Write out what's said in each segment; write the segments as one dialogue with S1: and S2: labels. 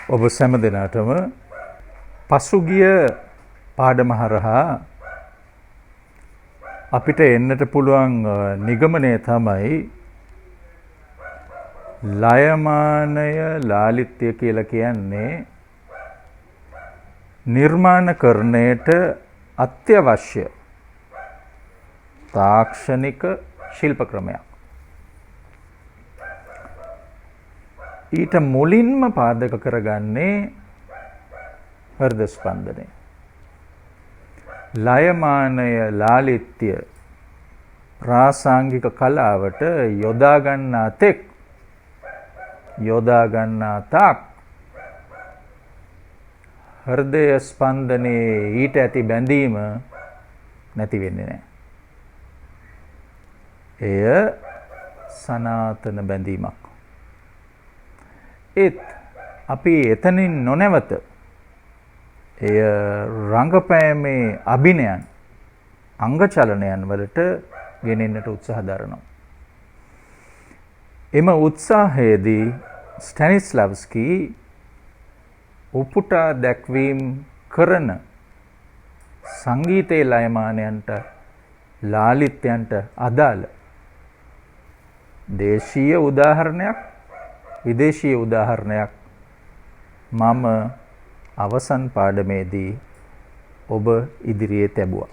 S1: ඔබ සෑම දිනකටම පසුගිය පාඩම හරහා අපිට එන්නට පුළුවන් නිගමනය තමයි ලයමානය ලාලිත්‍ය කියලා කියන්නේ නිර්මාණකරණයට අත්‍යවශ්‍ය තාක්ෂණික ශිල්ප ක්‍රමයක්. ඊට මුලින්ම පාදක කරගන්නේ හෘද ස්පන්දනය. ලයමානය ලාලිත්‍ය ප්‍රාසංගික කලාවට යොදා ගන්නා තෙක් යොදා ගන්නා තාක් හෘදය ස්පන්දනයේ ඊට ඇති බැඳීම නැති වෙන්නේ නැහැ. එය සනාතන බැඳීමක්. ඒත් අපි එතනින් නොනැවත එය රංගපෑමේ අභිනයන් අංග චලනයන් වලට ගෙනෙන්නට උත්සාහ දරනවා. එම උත්සාහයේදී ස්ටැනිස්ලව්ස්කී උපුටා දැක්වීම් කරන සංගීතයේ ලයමානයන්ට ලාලිත්‍යයන්ට අදාළ දේශීය උදාහරණයක් විදේශීය උදාහරණයක් මම අවසන් පාඩමේදී ඔබ ඉදිරියේ තැබුවා.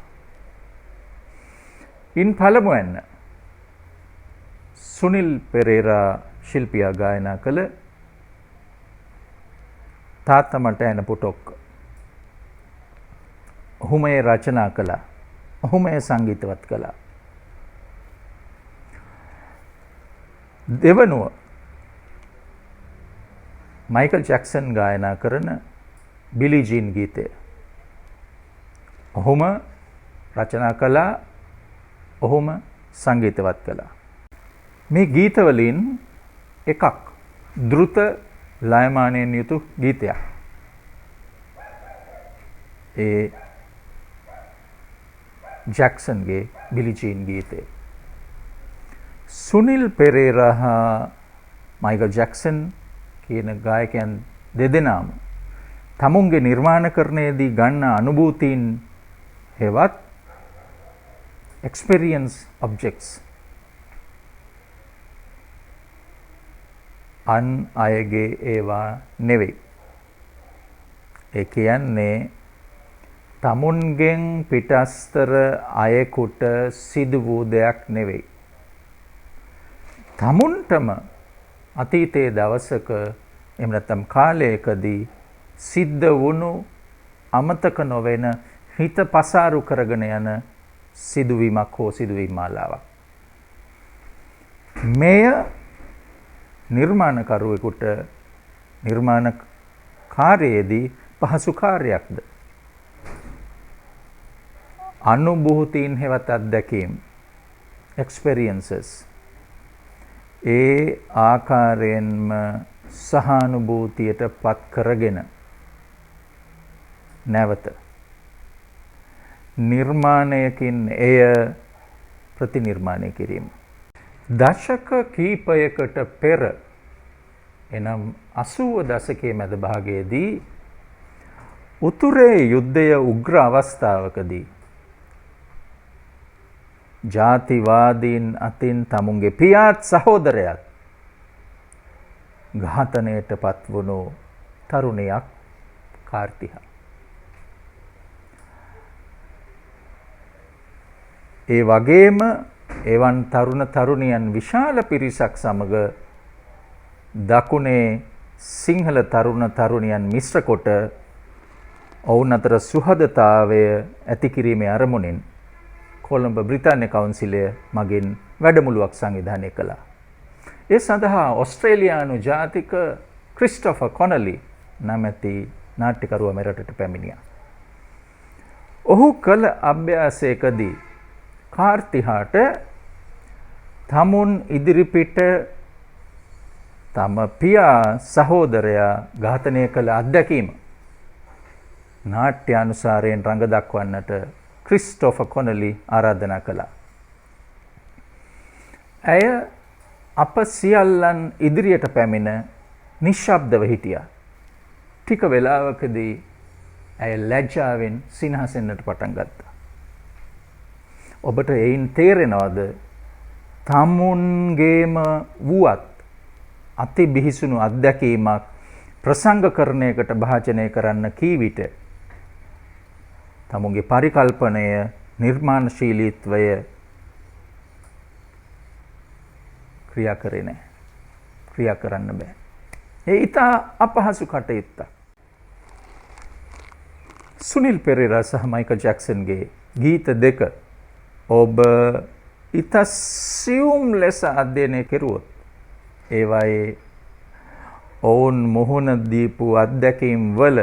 S1: ඉන් පළමුවෙන් සුනිල් පෙරේරා ශිල්පියා ගායනා කළ තාත්තා මට ඇන පුටොක්ක. ඔහුම ඒ රචනා කළා. ඔහුම ඒ සංගීතවත් කළා. දෙවනුව මයිකල් ජැක්සන් ගායනා කරන බිලි ජීන් ගීතය. ඔහුම රචනා කළා. ඔහුම සංගීතවත් කළා. මේ ගීතවලින් එකක් ද්‍රුත ලයමානයෙන් යුතු ගීතයක්. ඒ ජැක්සන්ගේ බිලි ජීන් ගීතය. සුනිල් පෙරේරා හා මයිකල් ජැක්සන් කියන ගායකයන් දෙදෙනාම තමුන්ගේ නිර්මාණකරණයේදී ගන්න අනුභූතීන් හෙවත් experience objects අන් අයගේ ඒවා නෙවෙයි. ඒ කියන්නේ තමුන්ගෙන් පිටස්තර අයෙකුට සිදු වූ දෙයක් නෙවෙයි. තමුන්ටම අතීතයේ දවසක එහෙම නැත්නම් කාලයකදී සිද්ධ වුණු අමතක නොවන හිත පසාරු කරගෙන යන සිදුවීමක් හෝ සිදුවීම් මාලාවක්. මෙය නිර්මාණකරුවෙකුට නිර්මාණ කාර්යයේදී පහසු කාර්යයක්ද? අනුභූතීන් හෙවත් අත්දැකීම් experiences ඒ ආකාරයෙන්ම සහානුභූතියට පත් කරගෙන නැවත නිර්මාණයකින් එය ප්‍රතිනිර්මාණය කිරීම. දශක කීපයකට පෙර එනම් 80 දශකයේ මැද භාගයේදී උතුරේ යුද්ධය උග්‍ර අවස්ථාවකදී ජාතිවාදීන් අතින් තමුන්ගේ පියාත් සහෝදරයාත් ඝාතනයට පත්වුණු තරුණියක් කාර්තිහා. ඒ වගේම එවන් තරුණ තරුණියන් විශාල පිරිසක් සමග දකුණේ සිංහල තරුණ තරුණියන් මිශ්‍ර කොට ඔවුන් අතර සුහදතාවය ඇති කිරීමේ අරමුණින් කොළඹ බ්‍රිතාන්‍ය කවුන්සිලය මගින් වැඩමුළුවක් සංවිධානය කළා. ඒ සඳහා ඔස්ට්‍රේලියානු ජාතික ක්‍රිස්ටොෆර් කොනලි නමැති නාට්‍යකරුවා මෙරටට පැමිණියා. ඔහු කළ අභ්‍යාසයකදී කාර්තිහාට තමුන් ඉදිරිපිට තම පියා සහෝදරයා ඝාතනය කළ අත්දැකීම නාට්‍ය අනුසාරයෙන් රඟ දක්වන්නට ක්‍රිස්ටොෆර් කොනලි ආරාධනා කළා. ඇය අප සියල්ලන් ඉදිරියට පැමිණ නිශ්ශබ්දව හිටියා. ටික වෙලාවකදී ඇය ලැජ්ජාවෙන් සිනහසෙන්නට පටන් ගත්තා. ඔබට එයින් තේරෙනවද තමුන්ගේම වුවත් අති බිහිසුණු අත්දැකීමක් ප්‍රසංගකරණයකට භාජනය කරන්න කී විට තමුන්ගේ පරිකල්පනය නිර්මාණශීලීත්වය ක්‍රියා කරේ නැහැ. ක්‍රියා කරන්න බෑ. ඒ ඉතා අපහසු කටයුත්තක්. සුනිල් පෙරේරා සහ මයිකල් ජැක්සන්ගේ ගීත දෙක ඔබ ඉතා සියුම් ලෙස අධ්‍යයනය කෙරුවොත් ඒවායේ ඔවුන් මුහුණ දීපු අත්දැකීම් වල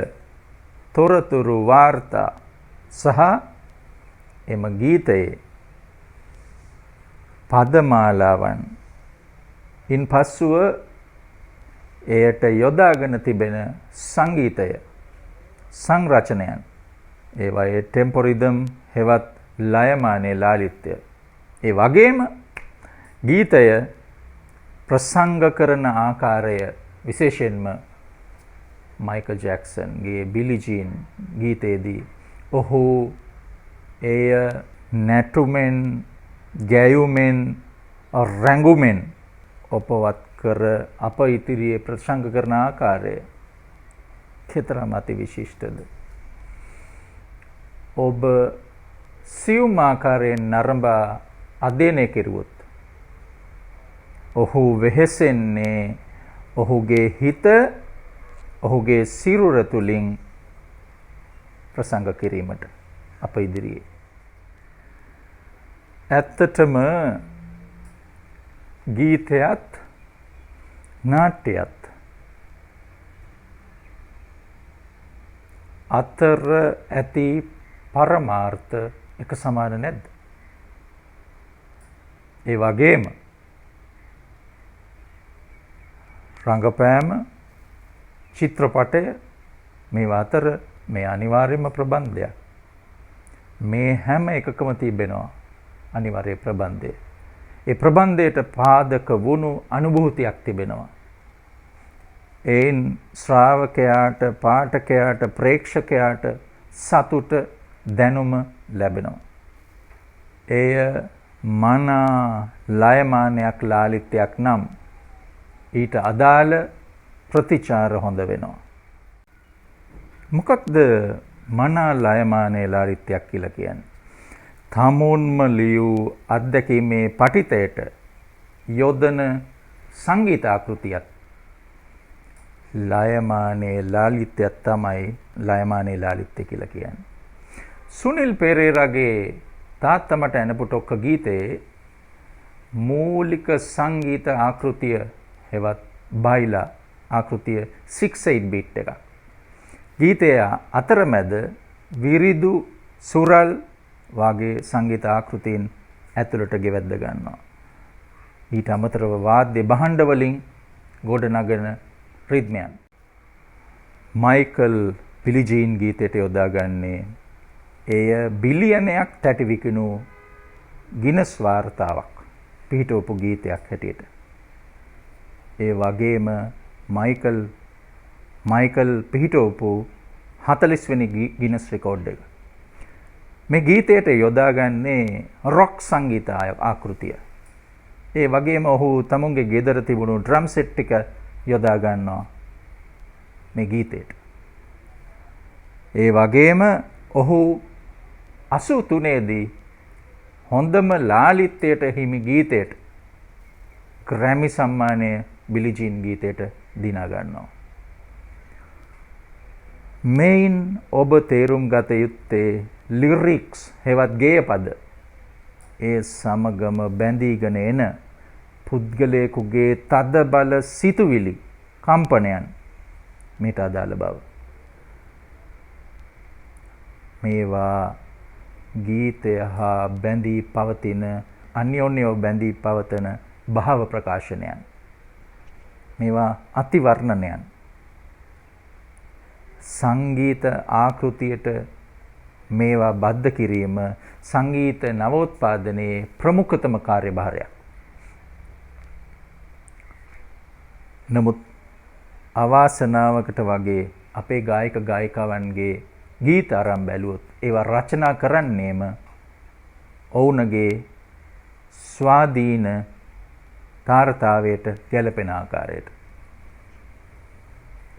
S1: තොරතුරු වාර්තා සහ එම ගීතයේ පදමාලාවන් ඉන් පසුව එයට යොදාගෙන තිබෙන සංගීතය සංරචනයන් ඒවායේ ටෙම්පෝ රිද්ම් හෙවත් ලයමානයේ ලාලිත්‍ය ඒ වගේම ගීතය ප්‍රසංග කරන ආකාරය විශේෂයෙන්ම මයිකල් ජැක්සන්ගේ බිලි ජීන් ගීතයේදී ඔහු එය නැටුමෙන් ගැයුමෙන් රැඟුමෙන් ඔපවත් කර අප ඉදිරියේ ප්‍රසංග කරන ආකාරය කෙතරම් අති විශිෂ්ටද. ඔබ සියුම් ආකාරයෙන් නරඹා අධ්‍යයනය කෙරුවොත් ඔහු වෙහෙසෙන්නේ ඔහුගේ හිත ඔහුගේ සිරුර තුලින් ප්‍රසංග කිරීමට අප ඉදිරියේ. ඇත්තටම ගීතයත් නාට්‍යයත් අතර ඇති පරමාර්ථ එක සමාන නැද්ද? ඒ වගේම රංගපෑම චිත්‍රපටය මේවා අතර මේ අනිවාර්යම ප්‍රබන්ධයක්. මේ හැම එකකම තිබෙනවා අනිවාර්ය ප්‍රබන්ධය. ඒ ප්‍රබන්ධයට පාදක වුණු අනුභූතියක් තිබෙනවා. එයින් ශ්‍රාවකයාට, පාඨකයාට, ප්‍රේක්ෂකයාට සතුට දැනුම ලැබෙනවා. එය මනා ලයමානයක් ලාලිත්‍යයක් නම් ඊට අදාළ ප්‍රතිචාර හොඳ වෙනවා. මොකක්ද මනා ලයමානයේ ලාලිත්‍යයක් කියලා කියන්නේ? තමුන්ම ලියූ අත්දැකීමේ පඨිතයට යොදන සංගීත ආකෘතියක් ලයමානයේ ලාලිත්‍යයක් තමයි ලයමානයේ ලාලිත්‍ය කියලා කියන්නේ. සුනිල් පෙරේරාගේ තාත්තා මට එනපුටොක්ක ගීතයේ මූලික සංගීත ආකෘතිය හෙවත් බයිලා ආකෘතිය 6/8 බීට් එකක්. ගීතය අතරමැද විරිදු සුරල් වාගේ සංගීත ආකෘතීන් ඇතුළට ගෙවැද්ද ගන්නවා. ඊට අමතරව වාද්‍ය භාණ්ඩ වලින් ගොඩනගන රිද්මයන්. මයිකල් බිලි ජීන් ගීතයට යොදාගන්නේ එය බිලියනයක් තැටි විකිණු ගිනස් වාර්තාවක් පිහිටවපු ගීතයක් හැටියට. ඒ වගේම මයිකල් පිහිටවපු 40 වෙනි ගිනස් රෙකෝඩ් එක. මේ ගීතයට යොදාගන්නේ රොක් සංගීත ආකෘතිය. ඒ වගේම ඔහු තමුන්ගේ ගෙදර තිබුණු ඩ්‍රම් සෙට් ටික යොදා ගන්නවා මේ ගීතයට. ඒ වගේම ඔහු 83 දී හොඳම ලාලිත්‍යයට හිමි ගීතයට ග්‍රැමි සම්මානය බිලි ජීන් ගීතයට දිනා ගන්නවා. මෙයින් ඔබ තේරුම් ගත යුත්තේ ලිරික්ස් හෙවත් ගේයපද ඒ සමගම බැඳීගෙන එන පුද්ගලයෙකුගේ තද බල සිතුවිලි කම්පනයන් මේට අදාළ බව. මේවා ගීතය හා බැඳී පවතින අන්‍යෝන්‍යව බැඳී පවතන භාව ප්‍රකාශනයන්. මේවා අතිවර්ණනයන්. සංගීත ආකෘතියට මේවා බද්ධ කිරීම සංගීත නවෝත්පාදනයේ ප්‍රමුඛතම කාර්යභාරයක්. නමුත් අවාසනාවකට වගේ අපේ ගායක ගායිකාවන්ගේ ගීත අරන් බැලුවොත් ඒවා රචනා කරන්නේම ඔවුන්ගේ ස්වාධීන තාරතාවයට ගැලපෙන ආකාරයට.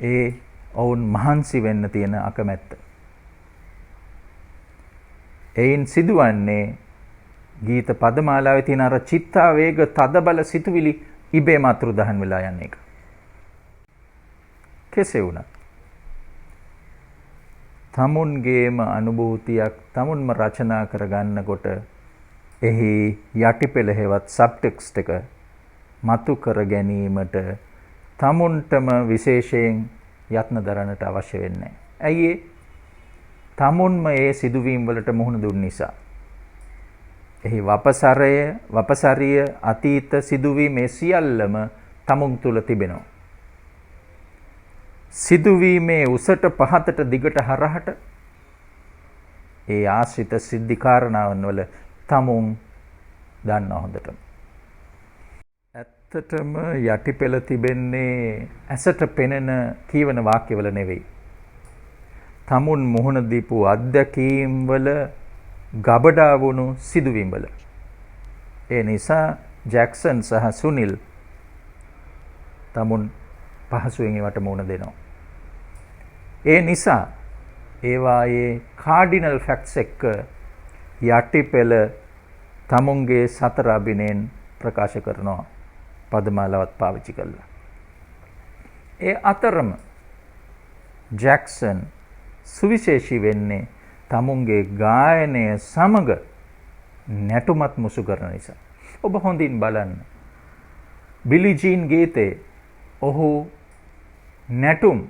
S1: ඒ ඔවුන් මහන්සි වෙන්න තියෙන අකමැත්ත. එයින් සිදුවන්නේ ගීත පදමාලාවේ තියෙන අර චිත්තාවේග තදබල සිතුවිලි ඉබේම අතුරුදහන් වෙලා යන එක. කෙසේ වුණත් තමුන්ගේම අනුභූතියක් තමුන්ම රචනා කරගන්නකොට එහි යටිපෙළ හේවත් සබ්ටෙක්ස්ට් එක මතු කර ගැනීමට තමුන්ටම විශේෂයෙන් යත්න දරන්නට අවශ්‍ය වෙන්නේ. ඇයි තමුන්ම ඒ සිදුවීම් වලට මුහුණ දුන් නිසා. එහි වපසරිය අතීත සිදුවීම් මේ සියල්ලම තමුන් තුල තිබෙනවා. සිදුවීමේ උසට පහතට දිගට හරහට ඒ ආශ්‍රිත සිද්ධි කාරණාවන් වල තමුන් දන්න හොඳටම. ඇත්තටම යටිපෙළ තිබෙන්නේ ඇසට පෙනෙන කියවන වාක්‍යවල නෙවෙයි. තමුන් මුහුණ දීපු අත්දැකීම් වල ගබඩා වුණු සිදුවීම් වල. ඒ නිසා ජැක්සන් සහ සුනිල් තමුන් පහසුවෙන් ඒවට මුහුණ දෙනවා. ඒ නිසා ඒවායේ කාඩිනල් ෆැක්ට්ස් එක්ක යටිපෙළ තමුන්ගේ සතර අභිනයෙන් ප්‍රකාශ කරනවා පදමාලාවත් පාවිච්චි කළා. ඒ අතරම ජැක්සන් සුවිශේෂී වෙන්නේ තමුන්ගේ ගායනය සමග නැටුමත් මුසු කරන නිසා. ඔබ හොඳින් බලන්න. බිලි ජීන් ගීතේ ඔහු නැටුම්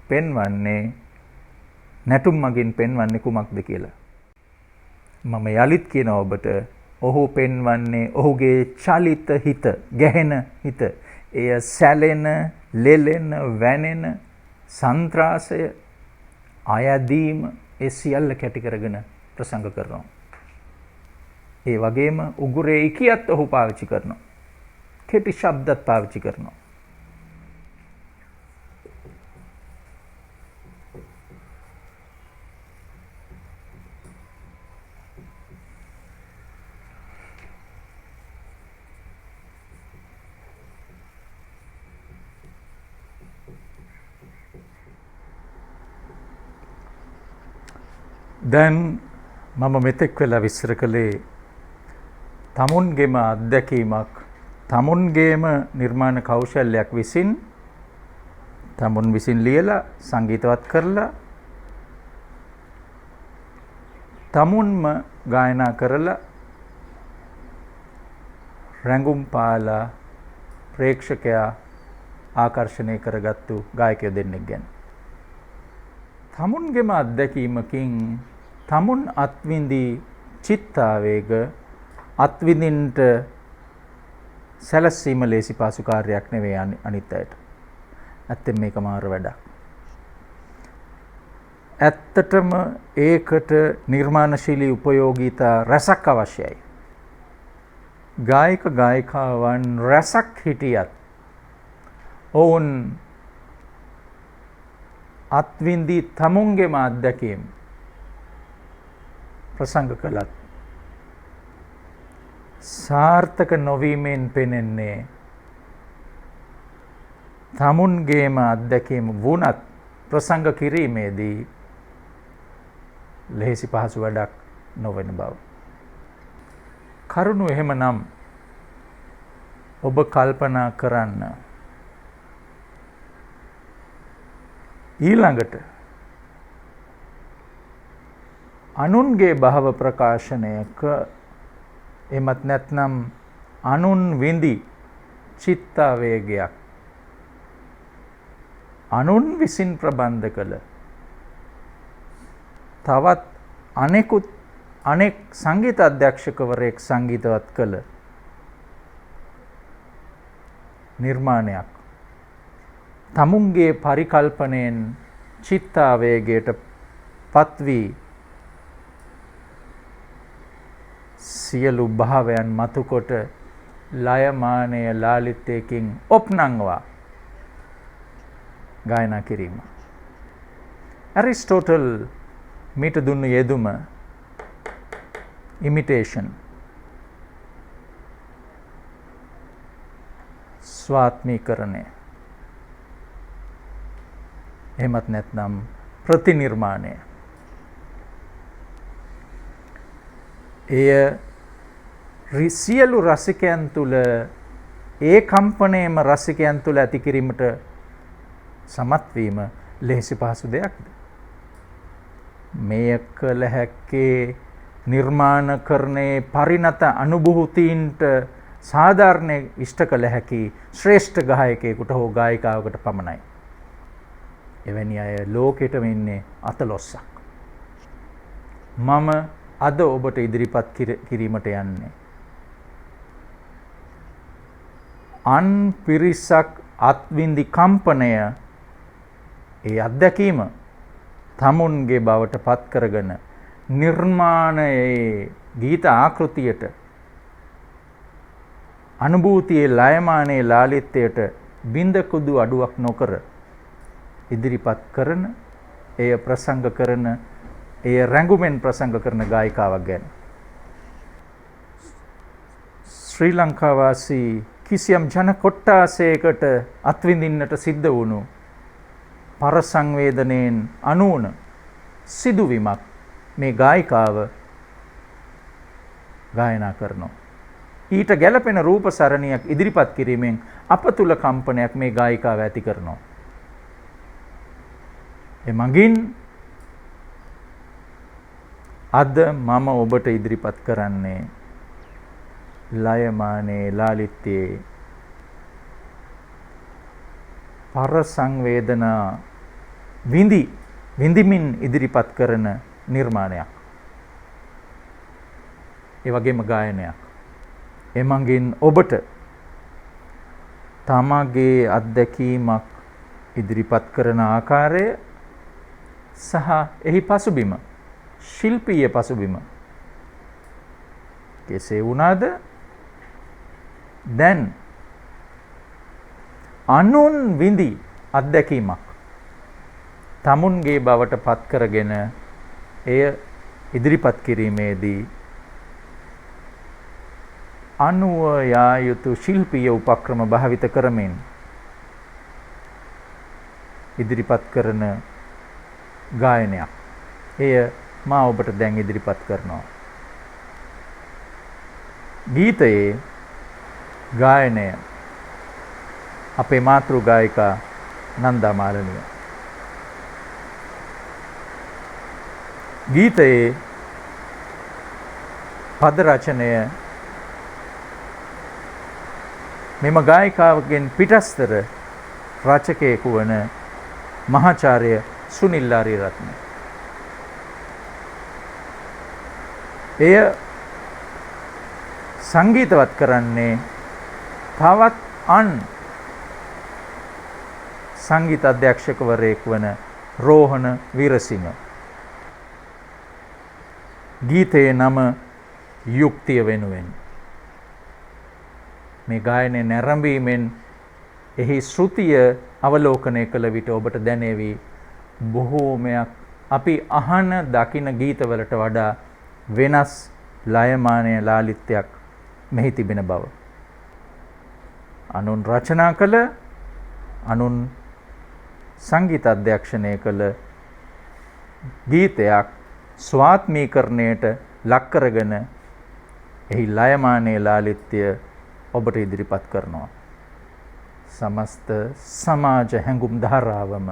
S1: පෙන්වන්නේ නැටුම් මගින් පෙන්වන්නේ කුමක්ද කියලා. මම යලිත් කියනවා ඔබට ඔහු පෙන්වන්නේ ඔහුගේ චලිත හිත, ගැහෙන හිත. එය සැලෙන, ලෙලෙන, වැනෙන, සන්ත්‍රාසය, අයදීම ඒ සියල්ල කැටි කරගෙන ප්‍රසංග කරනවා. ඒ වගේම උගුරේ ඉකියත් ඔහු පාවිච්චි කරනවා. කෙටි ශබ්දත් පාවිච්චි කරනවා. දැන් මම මෙතෙක් වෙලා විස්තර කළේ තමුන්ගේම අත්දැකීමක්, තමුන්ගේම නිර්මාණ කෞශල්‍යයක් විසින් තමුන් විසින් ලියලා සංගීතවත් කරලා තමුන්ම ගායනා කරලා රැඟුම් පාලා ප්‍රේක්ෂකයා ආකර්ෂණය කරගත්තු ගායකයෝ දෙන්නෙක් ගැන. තමුන්ගේම අත්දැකීමකින් තමුන් අත්විඳි චිත්තාවේග අත්විඳින්නට සැලසීම ලේසි පාසු කාර්යයක් නෙවෙයි අනිත් අයට. ඇත්තෙන් මේක මාර වැඩක්. ඇත්තටම ඒකට නිර්මාණශීලී උපයෝගීතා රසක් අවශ්‍යයි. ගායක ගායිකාවන් රසක් හිටියත් ඔවුන් අත්විඳි තමුන්ගේම අත්දැකීම් ප්‍රසංග කළත් සාර්ථක නොවීමෙන් පෙනෙන්නේ තමුන්ගේම අත්දැකීම් වුණත් ප්‍රසංග කිරීමේදී ලෙහෙසි පහසු වැඩක් නොවන බව. කරුණු එහෙමනම් ඔබ කල්පනා කරන්න. ඊළඟට අනුන්ගේ භව ප්‍රකාශනයක එමත් නැත්නම් අනුන් විඳි චිත්තාවේගයක් අනුන් විසින් ප්‍රබන්ධ කළ තවත් අනෙක් සංගීත අධ්‍යක්ෂකවරයෙක් සංගීතවත් කළ නිර්මාණයක් තමුන්ගේ පරිකල්පනයෙන් චිත්තාවේගයට පත්වී සියලු භාවයන් මතුකොට ලයමානය ලාලිත්‍යයකින් ඔප්නංවා ගායනා කිරීම. ඇරිස්ටෝටල් මීට දුන්නු යෙදුම ඉමිටේෂන් ස්වාත්මීකරණය එහෙමත් නැත්නම් ප්‍රතිනිර්මාණය එය සියලු රසිකයන් තුළ ඒ කම්පණයම රසිකයන් තුළ ඇති කිරීමට සමත් වීම ලෙහෙසි පහසු දෙයක්ද? මෙය කළ හැක්කේ නිර්මාණකරණයේ පරිණත අනුභූතීන්ට සාධාරණ ඉෂ්ට කළ හැකි ශ්‍රේෂ්ඨ ගායකයෙකුට හෝ ගායිකාවකට පමණයි. එවැනි අය ලෝකෙට වෙන්නේ අතලොස්සක්. මම අද ඔබට ඉදිරිපත් කිරීමට යන්නේ අන් පිරිසක් අත්විඳි කම්පනය ඒ අත්දැකීම තමුන්ගේ බවට පත් කරගෙන නිර්මාණයේ ගීත ආකෘතියට අනුභූතියේ ලයමානයේ ලාලිත්‍යයට බින්දකුදු අඩුවක් නොකර ඉදිරිපත් කරන එය ප්‍රසංග කරන එය රැඟුමෙන් ප්‍රසංග කරන ගායිකාවක් ගැන ශ්‍රී ලංකාවාසී කිසියම් ජන කොට්ටාසයකට අත්විඳින්නට සිද්ධ වුණු පරසංවේදනයෙන් අනුවන සිදුවීමක් මේ ගායිකාව ගායනා කරනවා. ඊට ගැළපෙන රූප සරණියක් ඉදිරිපත් කිරීමෙන් අප තුල කම්පනයක් මේ ගායිකාව ඇති කරනවා. එමගින් අද මම ඔබට ඉදිරිපත් කරන්නේ ලයමානයේ ලාලිත්‍යයේ පරසංවේදනා විඳිමින් ඉදිරිපත් කරන නිර්මාණයක්. ඒ වගේම ගායනයක්. එමගින් ඔබට තමගේ අත්දැකීමක් ඉදිරිපත් කරන ආකාරය සහ එහි පසුබිම ශිල්පීය පසුබිම කෙසේ වුණාද දැන් අනුන් විඳි අත්දැකීමක් තමුන්ගේ බවට පත් කරගෙන එය ඉදිරිපත් කිරීමේදී අනුව යා යුතු ශිල්පීය උපක්‍රම භාවිත කරමින් ඉදිරිපත් කරන ගායනයක්. එය මා ඔබට දැන් ඉදිරිපත් කරනවා. ගීතයේ ගායනය අපේ මාතෘ ගායිකා නන්දා මාලනිය. ගීතයේ පද රචනය මෙම ගායිකාවගෙන් පිටස්තර රචකයෙකු වන මහාචාර්ය සුනිල් ආරියරත්න. එය සංගීතවත් කරන්නේ තවත් අන් සංගීත අධ්‍යක්ෂකවරයෙකු වන රෝහණ වීරසිංහ. ගීතයේ නම යුක්තිය වෙනුවෙන්. මේ ගායනය නැරඹීමෙන් එහි ශ්‍රුතිය අවලෝකනය කළ විට ඔබට දැනේවි බොහෝමයක් අපි අහන දකින ගීතවලට වඩා වෙනස් ලයමානය ලාලිත්‍යයක් මෙහි තිබෙන බව. අනුන් රචනා කළ අනුන් සංගීත අධ්‍යක්ෂණය කළ ගීතයක් ස්වාත්මීකරණයට ලක් කරගෙන එහි ලයමානයේ ලාලිත්‍ය ඔබට ඉදිරිපත් කරනවා. සමස්ත සමාජ හැඟුම් ධාරාවම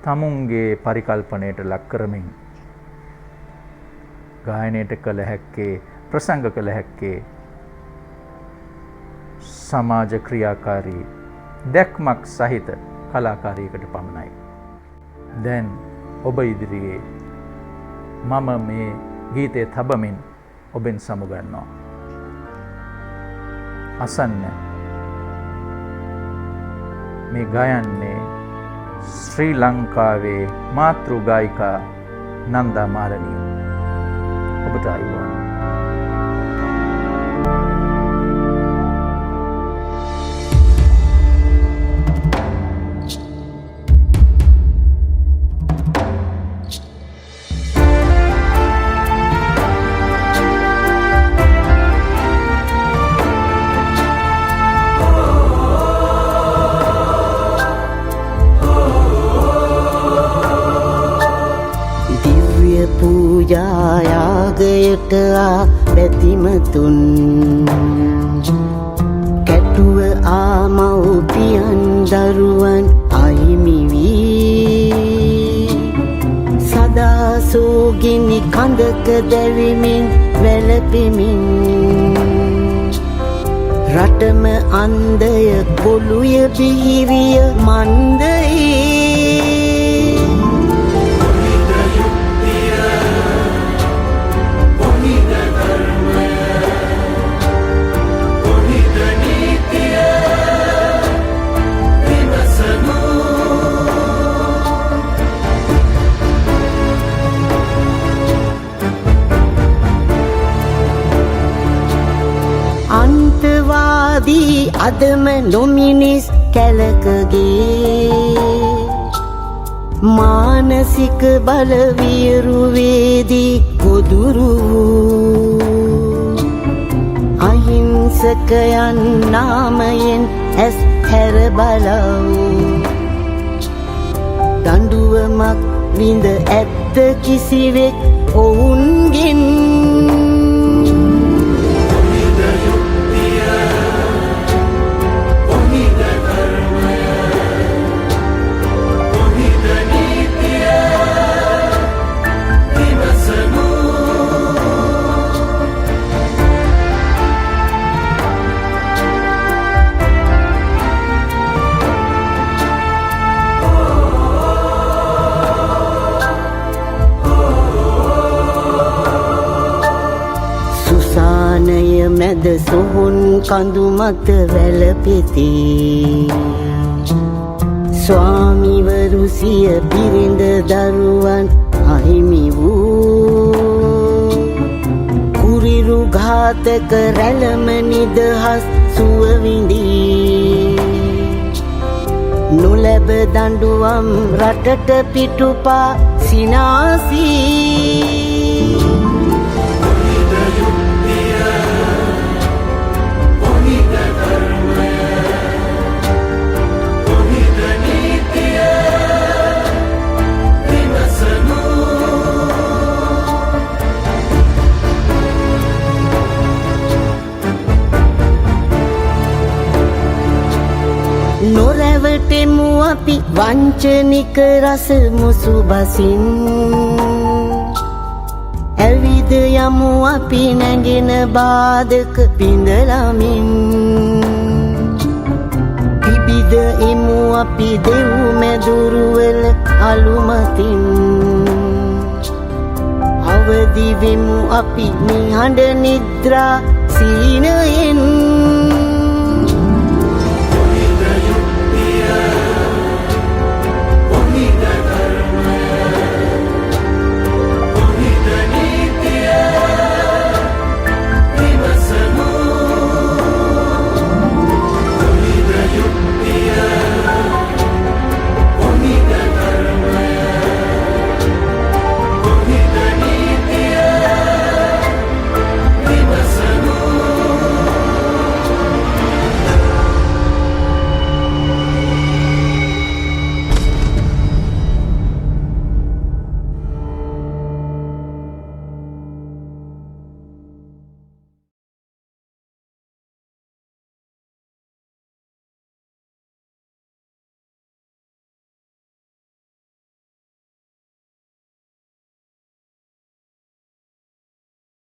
S1: තමුන්ගේ පරිකල්පනයට ලක් කරමින් ගායනයට කළ හැක්කේ ප්‍රසංග කළ හැක්කේ සමාජ ක්‍රියාකාරී දැක්මක් සහිත කලාකාරයෙකුට පමණයි. දැන් ඔබ ඉදිරියේ මම මේ ගීතය තබමින් ඔබෙන් සමුගන්නවා. අසන්න මේ ගයන්නේ ශ්‍රී ලංකාවේ මාතෘ ගායිකා නන්දා මාලනිය. ඔබට ආයුබෝවන්.
S2: මගයට ආ බැතිමතුන් කැටුව ආ මව්පියන් දරුවන් අහිමි වී සදා සෝගිනි කඳක දැවිමින් වැළපෙමින් රටම අන්දය කොළුය බිහිරිය මන්දයේ අන්තවාදී අදම නොමිනිස් කැලකගේ මානසික බලවියරුවේදී ගොදුරු අහිංසකයන් නාමයෙන් ඇස් හැර බලව් දඬුවමක් විඳ ඇත්ත කිසිවෙක් ඔවුන්ගෙන් මැද සොහොන් කඳු මත වැළපෙති ස්වාමිවරු සිය බිරිඳ දරුවන් අහිමි වූ කුරිරු ඝාතක රැළම නිදහස් සුව විඳී නොලැබ දඬුවම් රටට පිටුපා සිනාසී නොරැවටෙමු අපි වංචනික රස මුසු බසින් ඇවිද යමු අපි නැගෙන බාධක පිඳලමින් පිබිද එමු අපි දෙව් මැදුරුවල අලුමතින් අවදි වෙමු අපි නිහඬ නිද්‍රා සීනයෙන්